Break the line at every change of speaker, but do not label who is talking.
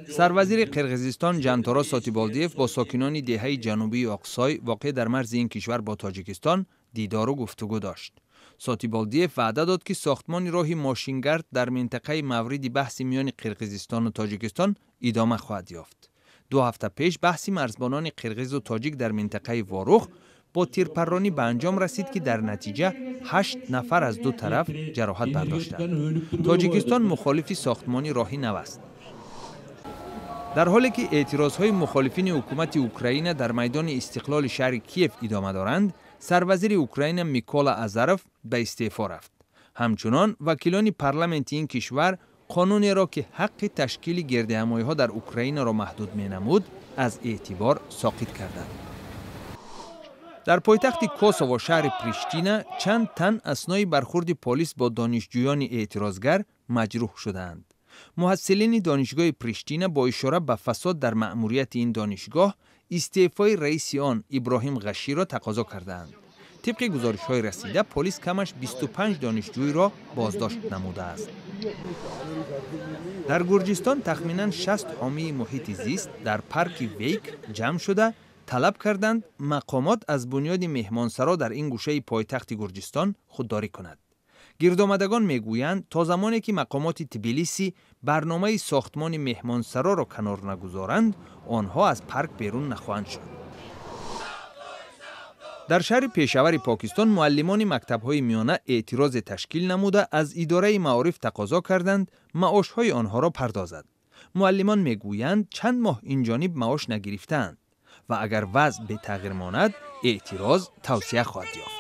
سروزیر قرقیزستان جانتارا ساتیبالدیف با ساکنان دهه جنوبی آقسای واقع در مرز این کشور با تاجیکستان دیدار و گفتگو داشت. ساتیبالدیف وعده داد که ساختمان راه ماشینگرد در منطقه مورد بحث میان قرقیزستان و تاجیکستان ادامه خواهد یافت. 2 هفته پیش بحث مرزبانان قرقیز و تاجیک در منطقه واروخ با تیرپرانی به انجام رسید که در نتیجه 8 نفر از 2 طرف جراحت برداشتند. تاجیکستان مخالف ساختمان راهی نو است. در حالی که اعتراضهای مخالفین حکومت اوکراین در میدان استقلال شهر کیف ادامه دارند، سروزیر اوکراین میکولا ازاروف به استعفا رفت. همچنان وکیلان پارلمانت این کشور قانونی را که حق تشکیل گردهمایی‌ها در اوکراین را محدود می‌نمود از اعتبار ساقط کردند. در پایتخت کوسوو شهر پریشتینا چند تن اثنای برخورد پلیس با دانشجویان اعتراضگر مجروح شدند. محصلین دانشگاه پریشتینا با اشاره به فساد در مأموریت این دانشگاه استعفای رئیس آن ابراهیم غشی را تقاضا کردند. طبق گزارش‌های رسیده پلیس کمش 25 دانشجوی را بازداشت نموده است. در گرجستان تخمیناً 60 حامی محیط زیست در پارک ویک جمع شده طلب کردند مقامات از بنیاد مهمانسرا در این گوشه پایتخت گرجستان خودداری کند. گردآمدگان میگویند تا زمانی که مقامات تبلیسی برنامه ساختمان مهمانسرا را کنار نگذارند، آنها از پارک بیرون نخواهند شد. در شهر پیشاور پاکستان معلمان مکتب‌های میانه اعتراض تشکیل نموده از اداره معارف تقاضا کردند معاش‌های آنها را پردازد. معلمان میگویند چند ماه این جانب معاش نگرفتند و اگر وضع به تغییر ماند اعتراض توسعه خواهد یافت.